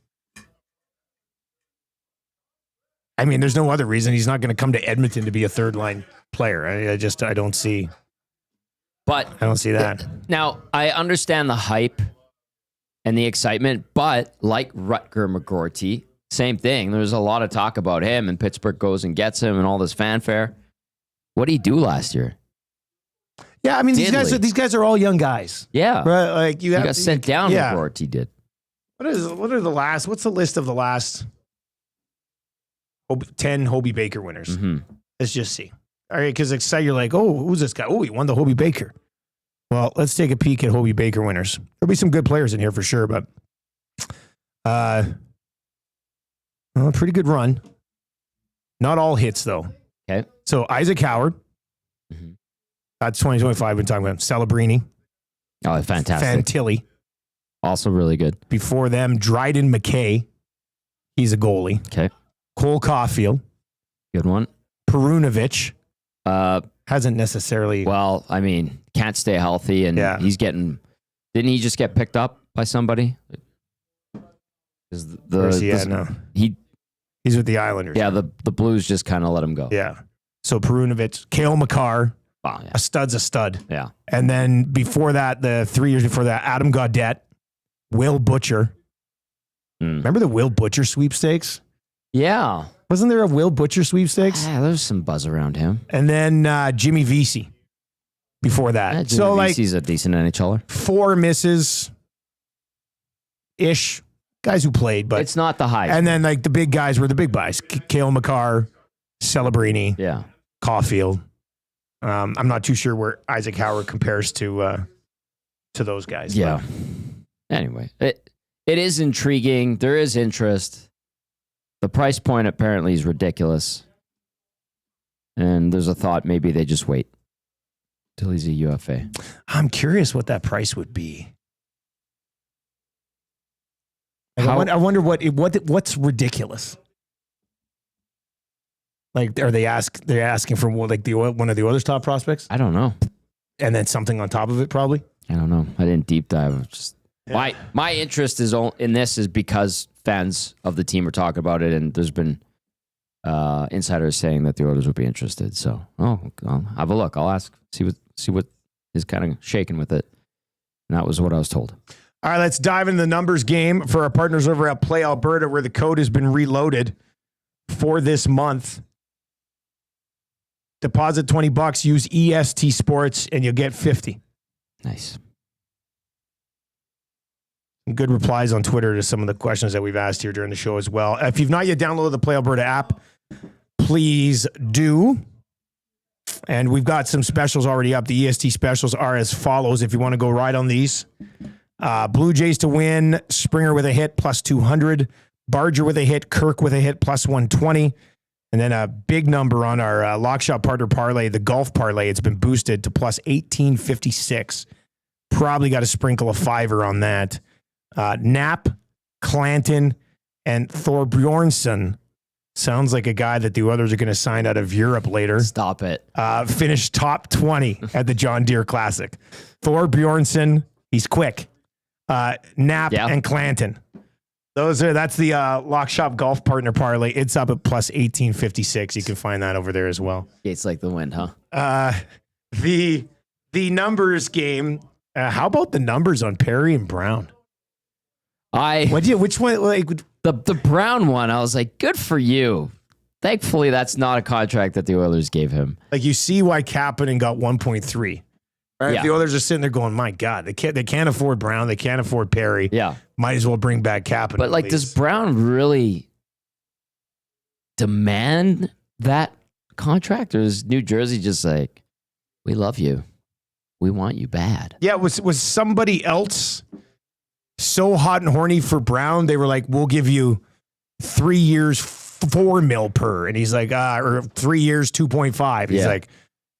I mean, there's no other reason he's not going to come to Edmonton to be a third-line player. I don't see. But I don't see that. Now, I understand the hype and the excitement, but like Rutger McGroarty, same thing. There's a lot of talk about him, and Pittsburgh goes and gets him and all this fanfare. What did he do last year? Yeah, I mean these guys are all young guys. Yeah. Right? Like you got sent down yeah. before he did. What are the last? What's the list of the last 10 Hobie Baker winners? Mm-hmm. Let's just see. All right, because you're like, oh, who's this guy? Oh, he won the Hobie Baker. Well, let's take a peek at Hobie Baker winners. There'll be some good players in here for sure, but well, pretty good run. Not all hits though. Okay. So Isaac Howard. Mm-hmm. That's 2025. We're talking about Celebrini. Oh, fantastic. Fantilli. Also really good. Before them, Dryden McKay. He's a goalie. Okay. Cole Caulfield. Good one. Perunovic. Hasn't necessarily. Well, I mean, can't stay healthy, and he's getting. Didn't he just get picked up by somebody? Where's he at now? He's with the Islanders. Yeah, the Blues just kind of let him go. Yeah. So Perunovic, Cale Makar, a stud's a stud. Yeah. And then before that, the 3 years before that, Adam Gaudette, Will Butcher. Remember the Will Butcher sweepstakes? Yeah. Wasn't there a Will Butcher sweepstakes? Yeah, there's some buzz around him. And then Jimmy Vesey before that. Yeah, Jimmy Vesey's a decent NHLer. 4 misses-ish. Guys who played, but it's not the high. And then like the big guys were the big guys. Cale Makar, Celebrini, Caulfield. I'm not too sure where Isaac Howard compares to those guys. Yeah. But anyway, it is intriguing. There is interest. The price point apparently is ridiculous. And there's a thought maybe they just wait till he's a UFA. I'm curious what that price would be. I wonder what's ridiculous. Like, are they're asking for like one of the Oilers' top prospects? I don't know. And then something on top of it, probably. I don't know. I didn't deep dive. My interest in this is because fans of the team are talking about it, and there's been insiders saying that the Oilers would be interested. So, I'll have a look. I'll ask, see what is kind of shaking with it. And that was what I was told. All right, let's dive into the numbers game for our partners over at Play Alberta, where the code has been reloaded for this month. Deposit $20, use EST Sports, and you'll get 50. Nice. Good replies on Twitter to some of the questions that we've asked here during the show as well. If you've not yet downloaded the Play Alberta app, please do. And we've got some specials already up. The EST specials are as follows. If you want to go ride on these. Blue Jays to win, Springer with a hit, plus 200. Barger with a hit, Kirk with a hit, plus 120. And then a big number on our Lock Shot Partner Parlay, the golf parlay. It's been boosted to plus 1856. Probably got to sprinkle a $5 on that. Knapp, Clanton, and Thor Bjornsson. Sounds like a guy that the Oilers are going to sign out of Europe later. Stop it. Finished top 20 at the John Deere Classic. Thor Bjornsson, he's quick. Knapp and Clanton. That's the Lock Shop Golf Partner Parlay. It's up at plus 1856. You can find that over there as well. It's like the wind, huh? The numbers game. How about the numbers on Perry and Brown? Which one? Like the Brown one, I was like, good for you. Thankfully, that's not a contract that the Oilers gave him. Like, you see why Kapanen got 1.3. Right? Yeah. The Oilers are sitting there going, my God, they can't afford Brown. They can't afford Perry. Yeah. Might as well bring back Kapanen. But like, does Brown really demand that contract? Or is New Jersey just like, we love you. We want you bad? Yeah, was somebody else so hot and horny for Brown, they were like, we'll give you 3 years, $4 million per. And he's like, or 3 years, 2.5. He's like,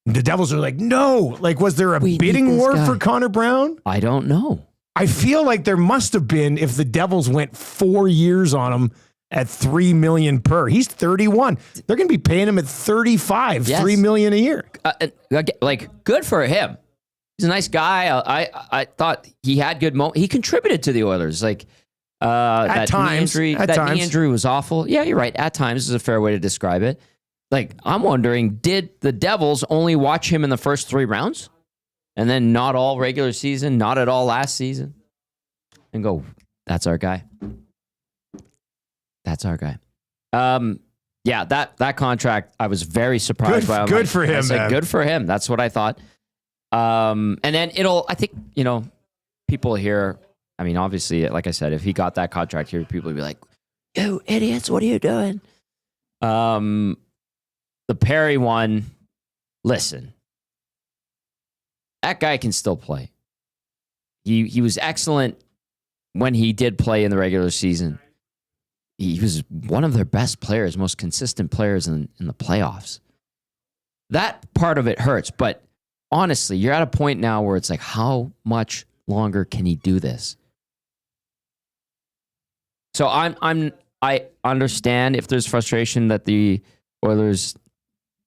the Devils are like, no. Like, was there a bidding war for Connor Brown? I don't know. I feel like there must have been if the Devils went 4 years on him at $3 million per. He's 31. They're going to be paying him at 35, $3 million a year. Like, good for him. He's a nice guy. I thought he had good moments. He contributed to the Oilers. Like, at times. Knee injury was awful. Yeah, you're right. At times is a fair way to describe it. Like, I'm wondering, did the Devils only watch him in the first 3 rounds? And then not all regular season, not at all last season? And go, that's our guy. That's our guy. Yeah, that contract, I was very surprised by. Good for him, man. Good for him. That's what I thought. And then I think, people here, I mean, obviously, like I said, if he got that contract here, people would be like, you idiots, what are you doing? The Perry one, listen, that guy can still play. He was excellent when he did play in the regular season. He was one of their best players, most consistent players in the playoffs. That part of it hurts, but honestly, you're at a point now where it's like, how much longer can he do this? So I understand if there's frustration that the Oilers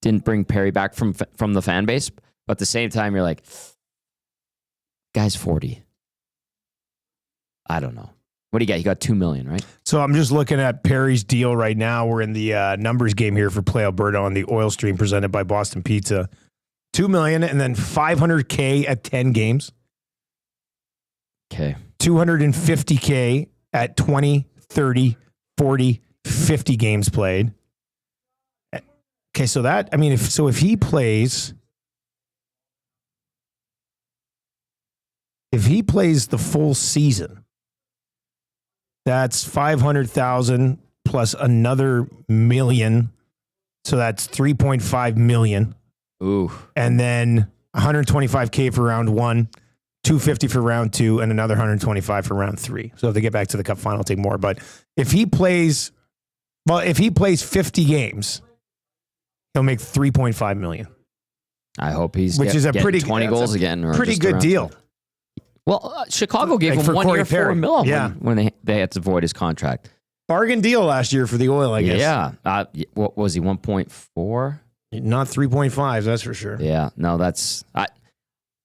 didn't bring Perry back from the fan base, but at the same time, you're like, guy's 40. I don't know. What do you got? You got $2 million, right? So I'm just looking at Perry's deal right now. We're in the numbers game here for Play Alberta on the oil stream presented by Boston Pizza. $2 million and then $500K at 10 games. Okay. $250K at 20, 30, 40, 50 games played. Okay, so that, I mean, if he plays the full season, that's 500,000 plus another million. So that's 3.5 million. Ooh. And then 125K for round 1, 250 for round 2, and another 125 for round 3. So if they get back to the cup final, I'll take more. But if he plays 50 games, he'll make 3.5 million. I hope he's which is a pretty 20 goals again. Or pretty good deal. Well, Chicago gave him 1 year, $4 million when they had to void his contract. Bargain deal last year for the Oil, I guess. Yeah. What was he, 1.4? Not 3.5, that's for sure. Yeah. No,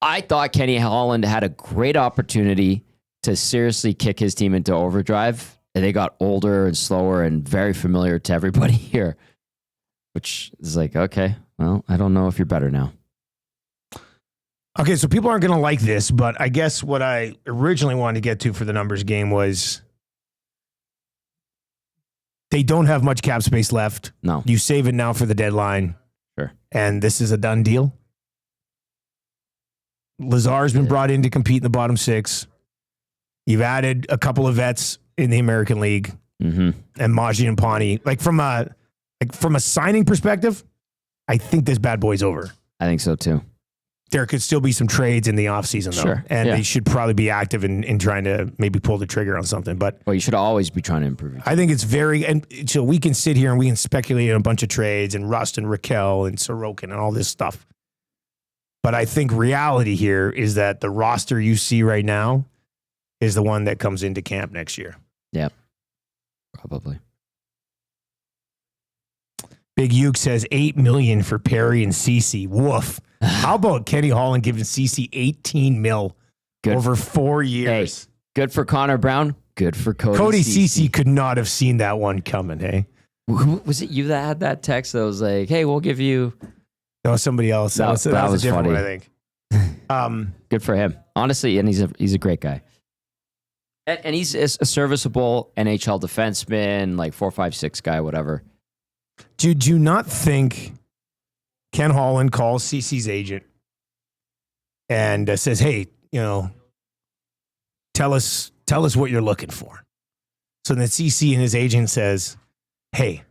I thought Kenny Holland had a great opportunity to seriously kick his team into overdrive, and they got older and slower and very familiar to everybody here, which is like, okay, well, I don't know if you're better now. Okay, so people aren't going to like this, but I guess what I originally wanted to get to for the numbers game was they don't have much cap space left. No. You save it now for the deadline. Sure. And this is a done deal. Lazar's been brought in to compete in the bottom 6. You've added a couple of vets in the American League. Mm-hmm. And Mangiapane. Like from a signing perspective, I think this bad boy's over. I think so too. There could still be some trades in the offseason, though. Sure. And they should probably be active in trying to maybe pull the trigger on something. But you should always be trying to improve. I think it's and so we can sit here and we can speculate on a bunch of trades and Rust and Raquel and Sorokin and all this stuff. But I think reality here is that the roster you see right now is the one that comes into camp next year. Yeah, probably. Big Uke says $8 million for Perry and Cece. Woof. How about Kenny Holland giving Cece $18 million over 4 years? Hey, good for Connor Brown. Good for Cody Cece could not have seen that one coming. Hey, was it you that had that text that was like, "Hey, we'll give you"? No, somebody else. That was a different funny. one, I think. Good for him, honestly, and he's a great guy, and he's a serviceable NHL defenseman, like 4, 5, 6 guy, whatever. Do you not think Ken Holland calls CC's agent and says, "Hey, tell us what you're looking for"? So then CC and his agent says, "Hey,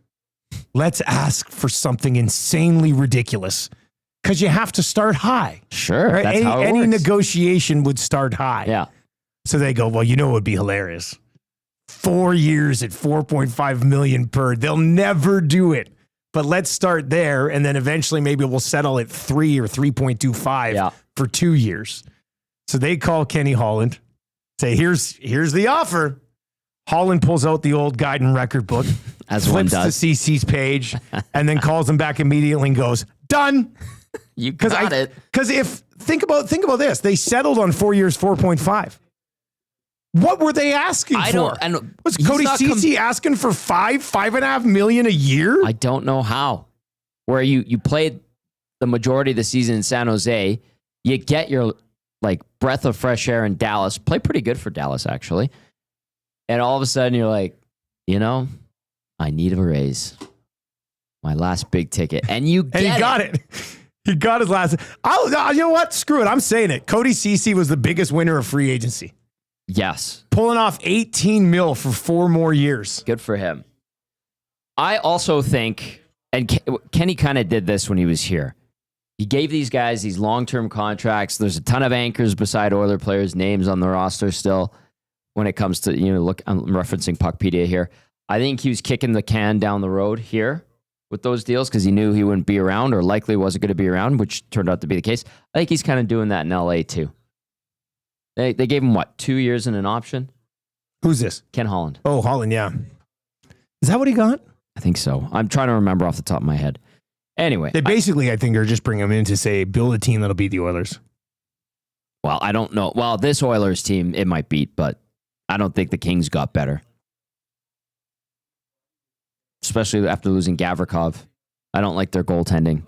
let's ask for something insanely ridiculous because you have to start high." Sure, right? That's how it any works. negotiation would start high. Yeah. So they go, "Well, it would be hilarious. 4 years at 4.5 million per. They'll never do it. But let's start there, and then eventually maybe we'll settle at 3 or 3.25 for 2 years." So they call Kenny Holland, say, "Here's the offer." Holland pulls out the old guide and record book, as one flips does, to CC's page, and then calls him back immediately and goes, "Done." You got it. Because think about this, they settled on 4 years, 4.5. What were they asking for? Was Cody Cece asking for 5.5 million a year? I don't know how. Where you played the majority of the season in San Jose, you get your breath of fresh air in Dallas. Play pretty good for Dallas, actually. And all of a sudden you're like, I need a raise. My last big ticket. And you got it. He got his last. You know what? Screw it. I'm saying it. Cody Ceci was the biggest winner of free agency. Yes. Pulling off 18 mil for 4 more years. Good for him. I also think, and Kenny kind of did this when he was here. He gave these guys these long-term contracts. There's a ton of anchors beside Oiler players' names on the roster still when it comes to, look, I'm referencing Puckpedia here. I think he was kicking the can down the road here with those deals because he knew he wouldn't be around or likely wasn't going to be around, which turned out to be the case. I think he's kind of doing that in LA too. They gave him, 2 years and an option? Who's this? Ken Holland. Oh, Holland, yeah. Is that what he got? I think so. I'm trying to remember off the top of my head. Anyway. They basically, I think, are just bringing him in to say, build a team that'll beat the Oilers. Well, I don't know. Well, this Oilers team, it might beat, but I don't think the Kings got better. Especially after losing Gavrikov. I don't like their goaltending.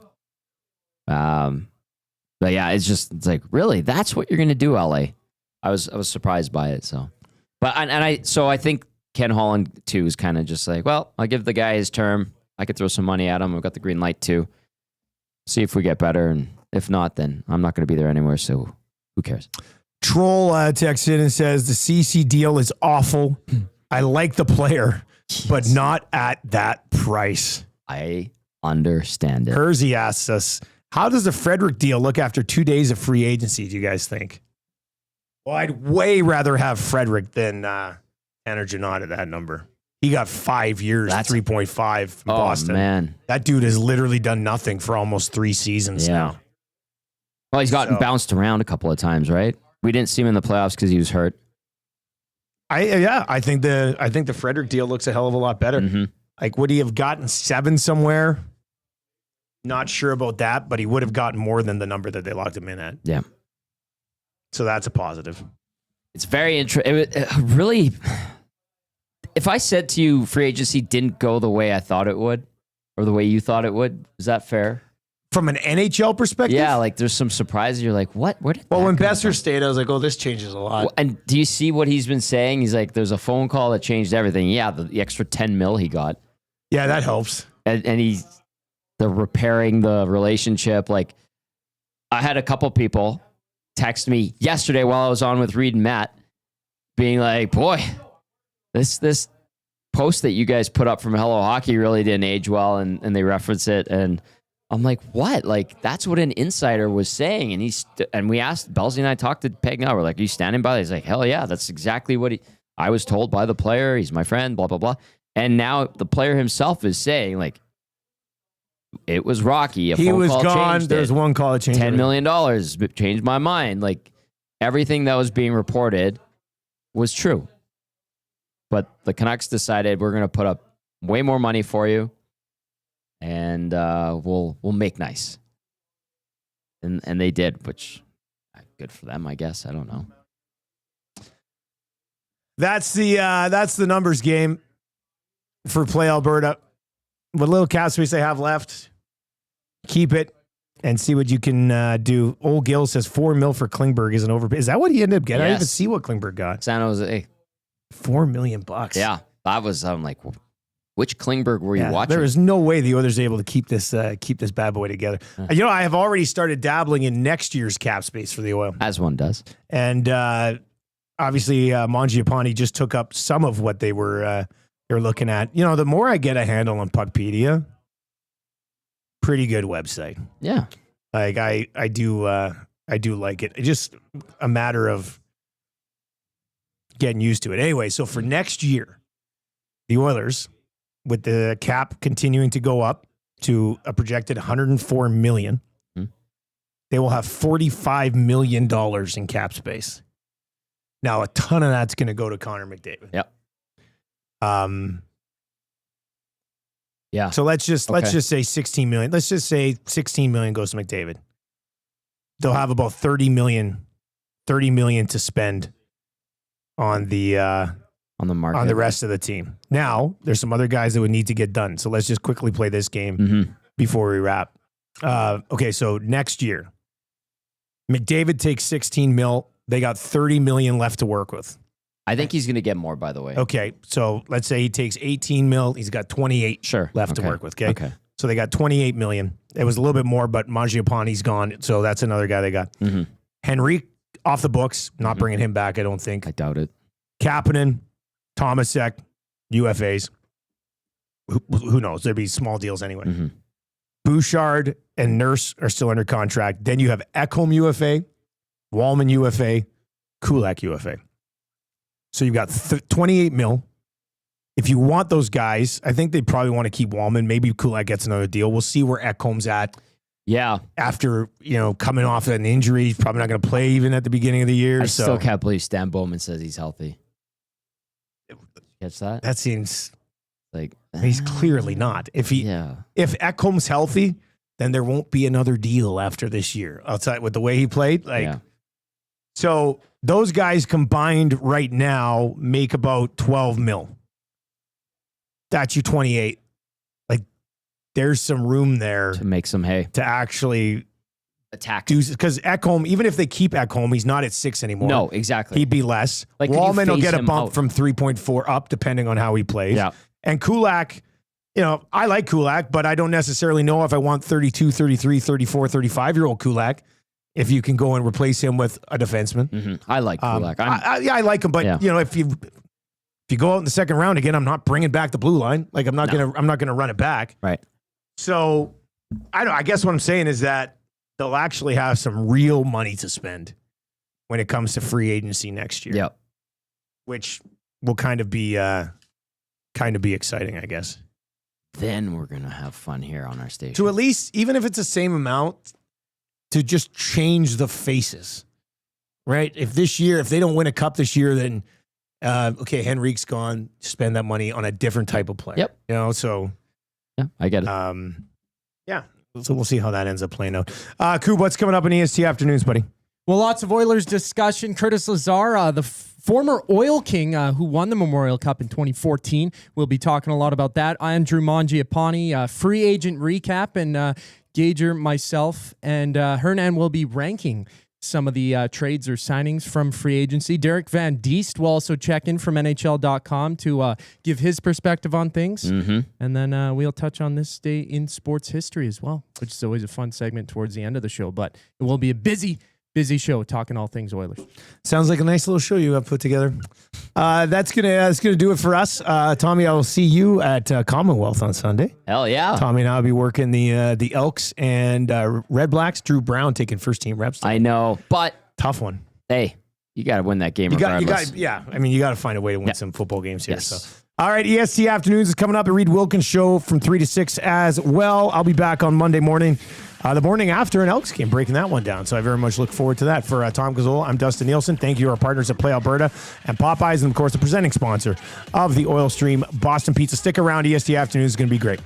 But yeah, it's like, really? That's what you're going to do, LA? I was surprised by it. So, but I think Ken Holland too is kind of just like, well, I'll give the guy his term. I could throw some money at him. I've got the green light too. See if we get better, and if not, then I'm not going to be there anywhere. So who cares? Troll texts in and says the CC deal is awful. I like the player, but not at that price. I understand it. Kersey asks us, how does the Frederick deal look after 2 days of free agency, do you guys think? Well, I'd way rather have Frederick than Tanner Janot at that number. He got 5 years, 3.5 in Boston. Man. That dude has literally done nothing for almost 3 seasons now. Well, he's gotten bounced around a couple of times, right? We didn't see him in the playoffs because he was hurt. I think the Frederick deal looks a hell of a lot better. Mm-hmm. Like, would he have gotten 7 somewhere? Not sure about that, but he would have gotten more than the number that they locked him in at. Yeah. So that's a positive. It's very interesting. Really, if I said to you free agency didn't go the way I thought it would, or the way you thought it would, is that fair? From an NHL perspective? Yeah, like there's some surprises. You're like, what? Where did well, when Besser stayed, I was like, oh, this changes a lot. Well, and do you see what he's been saying? He's like, there's a phone call that changed everything. Yeah, the extra 10 mil he got. Yeah, that helps. And they're repairing the relationship. Like, I had a couple people text me yesterday while I was on with Reed and Matt, being like, boy, this post that you guys put up from Hello Hockey really didn't age well, and they reference it, and I'm like, what? Like, that's what an insider was saying. And and we asked, Belzy and I talked to Peg now. We're like, are you standing by that? He's like, hell yeah, that's exactly what I was told by the player. He's my friend, blah, blah, blah. And now the player himself is saying, like, it was rocky. He was gone. There's one call that changed $10 million changed my mind. Like, everything that was being reported was true. But the Canucks decided we're going to put up way more money for you, and we'll make nice. And they did, which good for them, I guess. I don't know. That's the numbers game for Play Alberta. What little cap space they have left, keep it and see what you can do. Old Gil says $4 million for Klingberg is an overpay. Is that what he ended up getting? Yes. I didn't even see what Klingberg got. San Jose. $4 million. Yeah, I'm like, which Klingberg were you watching? There is no way the Oilers are able to keep this bad boy together. I have already started dabbling in next year's cap space for the Oil, as one does. And obviously, Mangiapane just took up some of what they were looking at. The more I get a handle on Puckpedia, pretty good website. Yeah, like I do like it. It's just a matter of getting used to it. Anyway, so for next year, the Oilers, with the cap continuing to go up to a projected $104 million, they will have $45 million in cap space. Now, a ton of that's going to go to Connor McDavid. Yep. Yeah. So let's just say 16 million. Let's just say 16 million goes to McDavid. They'll have about 30 million to spend on the market, on the rest of the team. Now, there's some other guys that would need to get done. So let's just quickly play this game before we wrap. Okay, so next year, McDavid takes 16 mil. They got 30 million left to work with. I think he's going to get more, by the way. Okay, so let's say he takes 18 mil. He's got 28 left to work with. Okay. So they got 28 million. It was a little bit more, but Mangiapane's gone. So that's another guy they got. Mm-hmm. Henrique off the books. Not bringing him back, I don't think. I doubt it. Kapanen, Tomasek, UFAs. Who knows? There'd be small deals anyway. Mm-hmm. Bouchard and Nurse are still under contract. Then you have Ekholm UFA, Wallman UFA, Kulak UFA. So you've got 28 mil. If you want those guys, I think they probably want to keep Wallman. Maybe Kulak gets another deal. We'll see where Ekholm's at. Yeah. After, coming off an injury, he's probably not going to play even at the beginning of the year. I still can't believe Stan Bowman says he's healthy. Catch that? That seems like he's clearly not. If Ekholm's healthy, then there won't be another deal after this year. Outside with the way he played, So those guys combined right now make about 12 mil. That's you 28. Like there's some room there to make some hay to actually attack. Because Ekholm, even if they keep Ekholm, he's not at 6 anymore. No, exactly. He'd be less. Like Wallman will get a bump out from 3.4 up, depending on how he plays. Yeah. And Kulak, I like Kulak, but I don't necessarily know if I want 32, 33, 34, 35-year-old Kulak. If you can go and replace him with a defenseman. Mm-hmm. I like Kulak. I like him, but if you go out in the second round again, I'm not bringing back the blue line. Like I'm not gonna run it back. Right. So I guess what I'm saying is that they'll actually have some real money to spend when it comes to free agency next year. Yep. Which will kind of be exciting, I guess. Then we're gonna have fun here on our station. To at least, even if it's the same amount, to just change the faces. Right? If they don't win a cup this year, then Henrique's gone. Spend that money on a different type of player. Yep. So yeah, I get it. So we'll see how that ends up playing out. Koob, what's coming up in EST afternoons, buddy? Well, lots of Oilers discussion. Curtis Lazar, the former Oil King who won the Memorial Cup in 2014. We'll be talking a lot about that. Andrew Mangiapane, free agent recap, and Gager, myself, and Hernan will be ranking some of the trades or signings from free agency. Derek Van Diest will also check in from NHL.com to give his perspective on things. Mm-hmm. And then we'll touch on this day in sports history as well, which is always a fun segment towards the end of the show. But it will be a busy show talking all things Oilers. Sounds like a nice little show you have put together. That's gonna do it for us. Tommy, I will see you at Commonwealth on Sunday. Hell yeah. Tommy and I'll be working the Elks and Red Blacks. Drew Brown taking first team reps. I know, but tough one. Hey, you got to win that game You regardless. got to find a way to win some football games here. Yes. So. All right, EST Afternoons is coming up. The Reed Wilkins Show from 3 to 6 as well. I'll be back on Monday morning, the morning after an Elks game, breaking that one down. So I very much look forward to that. For Tom Gazzola, I'm Dustin Nielson. Thank you to our partners at Play Alberta and Popeyes, and of course the presenting sponsor of the Oil Stream Boston Pizza. Stick around. EST Afternoons is going to be great.